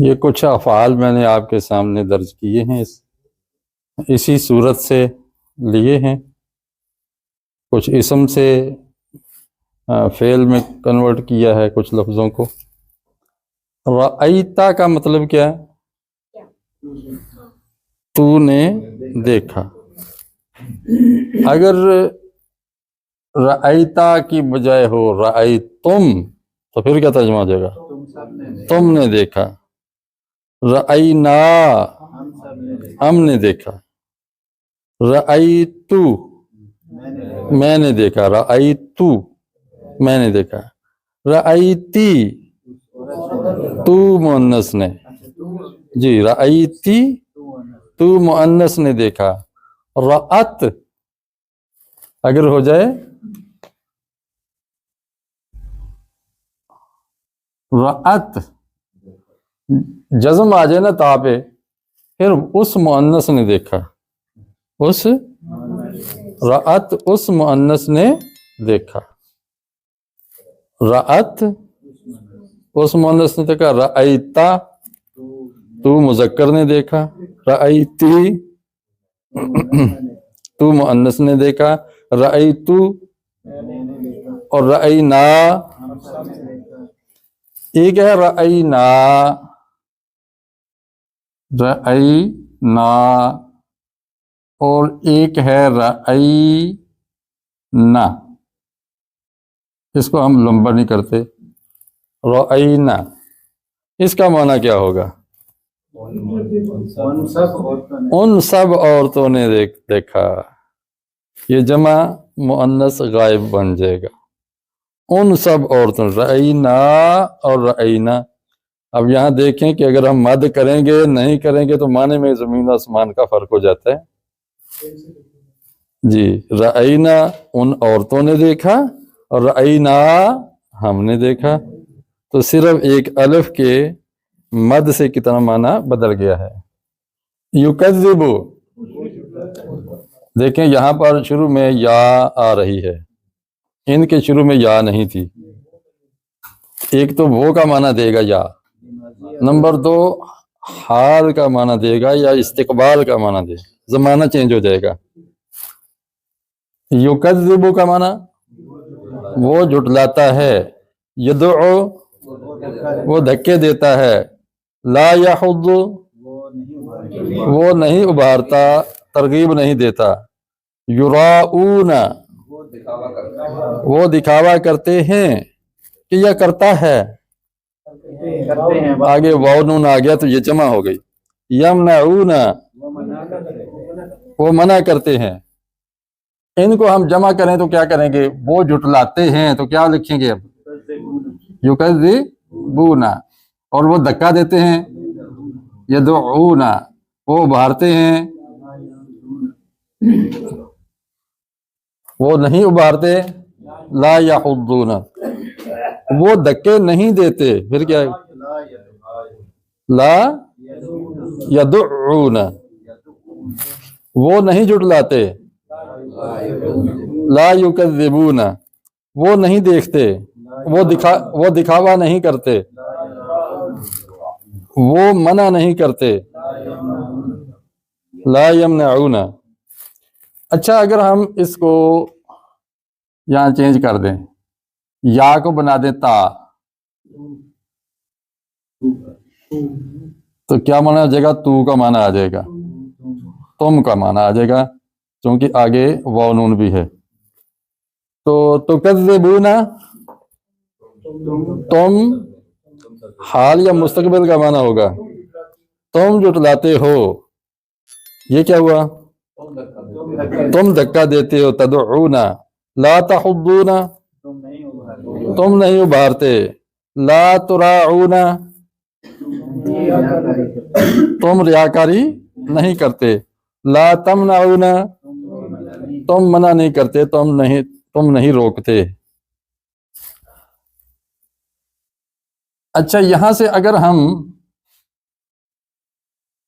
یہ کچھ افعال میں نے آپ کے سامنے درج کیے ہیں، اسی صورت سے لیے ہیں۔ کچھ اسم سے فعل میں کنورٹ کیا ہے کچھ لفظوں کو۔ رأیتا کا مطلب کیا ہے؟ تو نے دیکھا۔ اگر رأیتا کی بجائے ہو رأیتم تو پھر کیا ترجمہ ہو جائے گا؟ تم نے دیکھا۔ رأینا ہم نے دیکھا۔ رأیتو میں نے دیکھا۔ رأیتو میں نے دیکھا۔ رأیتی تو مؤنث نے، جی رأیتی تو مؤنث نے دیکھا۔ رأت اگر ہو جائے رأت جزم آ جائے نا تا پہ، پھر اس مؤنث نے دیکھا، اس رأت اس مؤنث نے دیکھا۔ رأت اس مؤنث نے دیکھا۔ رأیتا تو مذکر نے دیکھا۔ رأیتی تو مؤنث نے دیکھا۔ رأیتو اور رأینا، ایک ہے رأینا، رأینا اور ایک ہے رأینا، اس کو ہم لمبا نہیں کرتے۔ رأینا اس کا معنی کیا ہوگا؟ ان سب عورتوں نے دیکھا، یہ جمع مؤنث غائب بن جائے گا۔ ان سب عورتوں، رأینا اور رأینا۔ اب یہاں دیکھیں کہ اگر ہم مد کریں گے نہیں کریں گے تو معنی میں زمین و آسمان کا فرق ہو جاتا ہے۔ جی رأینا ان عورتوں نے دیکھا اور رأینا ہم نے دیکھا، تو صرف ایک الف کے مد سے کتنا معنی بدل گیا ہے۔ یکذبو، دیکھیں یہاں پر شروع میں یا آ رہی ہے، ان کے شروع میں یا نہیں تھی۔ ایک تو وہ کا معنی دے گا یا، نمبر دو حال کا معنی دے گا یا استقبال کا معنی دے گا، زمانہ چینج ہو جائے گا۔ یکذبو کا معنی وہ جھٹلاتا ہے۔ یدعو وہ دھکے دیتا ہے۔ لا یحض وہ نہیں ابھارتا، ترغیب نہیں دیتا۔ یراؤون وہ دکھاوا کرتے ہیں کہ یہ کرتا ہے، آگے واو نون آ گیا تو یہ جمع ہو گئی۔ یمنعون وہ منع کرتے ہیں۔ ان کو ہم جمع کریں تو کیا کریں گے؟ وہ جھٹلاتے ہیں تو کیا لکھیں گے؟ اب یکذبون، اور وہ دھکا دیتے ہیں۔ یدعون وہ ابھارتے ہیں، وہ نہیں ابھارتے۔ لا یحضون وہ دھکے نہیں دیتے، پھر کیا ہے؟ لا یدعون وہ نہیں جھٹلاتے۔ لا یکذبون وہ نہیں دیکھتے، وہ دکھاوا نہیں کرتے، وہ منع نہیں کرتے۔ لا یمنعون۔ اچھا اگر ہم اس کو یہاں چینج کر دیں، یا کو بنا دیں تا، تو کیا معنی آ جائے گا؟ تو کا معنی آ جائے گا، تم کا معنی آ جائے گا، کیونکہ آگے واو نون بھی ہے۔ تو تکذبون تم حال یا مستقبل کا معنی ہوگا، تم جھٹلاتے ہو۔ یہ کیا ہوا؟ تم دھکا دیتے ہو۔ تدعون لا تحضون تم نہیں ابھارتے۔ لا تراعون تم ریاکاری نہیں کرتے۔ لا تمنعون تم منع نہیں کرتے، تم نہیں روکتے۔ اچھا یہاں سے اگر ہم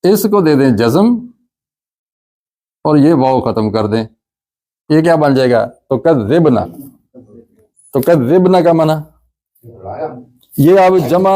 اس کو دے دیں جزم اور یہ واو ختم کر دیں، یہ کیا بن جائے گا؟ تو کذبنا، تو کذبنا کا معنی یہ اب جمع